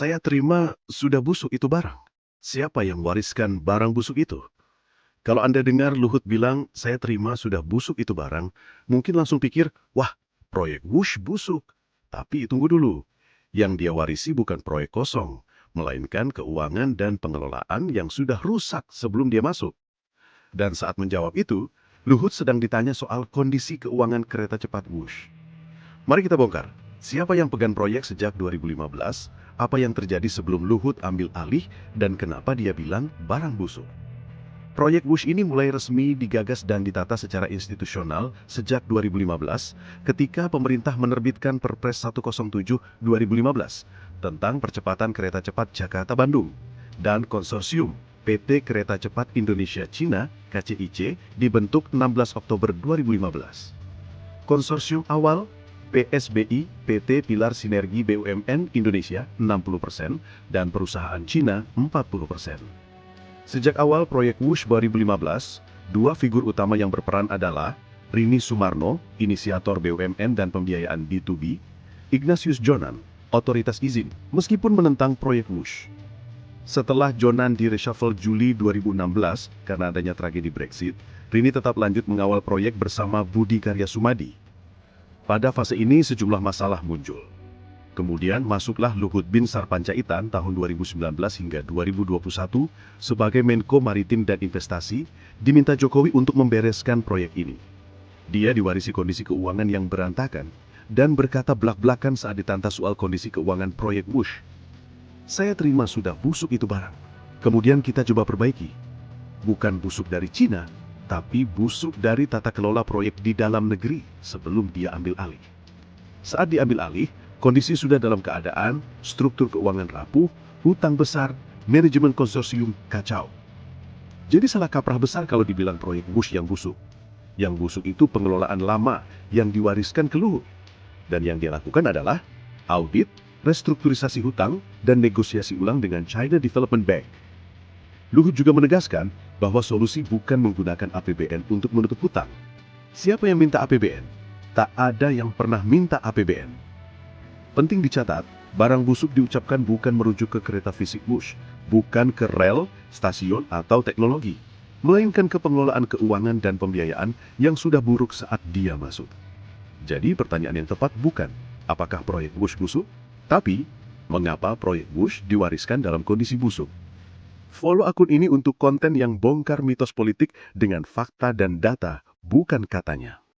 Saya terima sudah busuk itu barang. Siapa yang wariskan barang busuk itu? Kalau Anda dengar Luhut bilang, saya terima sudah busuk itu barang, mungkin langsung pikir, wah, proyek Wush busuk. Tapi tunggu dulu. Yang dia warisi bukan proyek kosong, melainkan keuangan dan pengelolaan yang sudah rusak sebelum dia masuk. Dan saat menjawab itu, Luhut sedang ditanya soal kondisi keuangan kereta cepat Wush. Mari kita bongkar. Siapa yang pegang proyek sejak 2015, apa yang terjadi sebelum Luhut ambil alih, dan kenapa dia bilang barang busuk. Proyek Wush ini mulai resmi digagas dan ditata secara institusional sejak 2015 ketika pemerintah menerbitkan Perpres 107/2015 tentang percepatan kereta cepat Jakarta-Bandung dan konsorsium PT Kereta Cepat Indonesia-Cina (KCIC) dibentuk 16 Oktober 2015. Konsorsium awal PSBI PT Pilar Sinergi BUMN Indonesia 60% dan perusahaan Cina 40%. Sejak awal proyek Wush 2015, dua figur utama yang berperan adalah Rini Sumarno, inisiator BUMN dan pembiayaan B2B, Ignatius Jonan, otoritas izin, meskipun menentang proyek Wush. Setelah Jonan di-reshuffle Juli 2016 karena adanya tragedi Brexit, Rini tetap lanjut mengawal proyek bersama Budi Karya Sumadi. Pada fase ini sejumlah masalah muncul. Kemudian masuklah Luhut bin Sarpanjaitan tahun 2019 hingga 2021 sebagai Menko Maritim dan Investasi, diminta Jokowi untuk membereskan proyek ini. Dia diwarisi kondisi keuangan yang berantakan dan berkata belak-belakan saat ditantang soal kondisi keuangan proyek Wush. Saya terima sudah busuk itu barang. Kemudian kita coba perbaiki. Bukan busuk dari Cina, tapi busuk dari tata kelola proyek di dalam negeri sebelum dia ambil alih. Saat diambil alih, kondisi sudah dalam keadaan struktur keuangan rapuh, hutang besar, manajemen konsorsium kacau. Jadi salah kaprah besar kalau dibilang proyek Wush yang busuk. Yang busuk itu pengelolaan lama yang diwariskan ke Luhut. Dan yang dia lakukan adalah audit, restrukturisasi hutang, dan negosiasi ulang dengan China Development Bank. Luhut juga menegaskan bahwa solusi bukan menggunakan APBN untuk menutup hutang. Siapa yang minta APBN? Tak ada yang pernah minta APBN. Penting dicatat, barang busuk diucapkan bukan merujuk ke kereta fisik Wush, bukan ke rel, stasiun, atau teknologi, melainkan ke pengelolaan keuangan dan pembiayaan yang sudah buruk saat dia masuk. Jadi pertanyaan yang tepat bukan, apakah proyek Wush busuk? Tapi, mengapa proyek Wush diwariskan dalam kondisi busuk? Follow akun ini untuk konten yang bongkar mitos politik dengan fakta dan data, bukan katanya.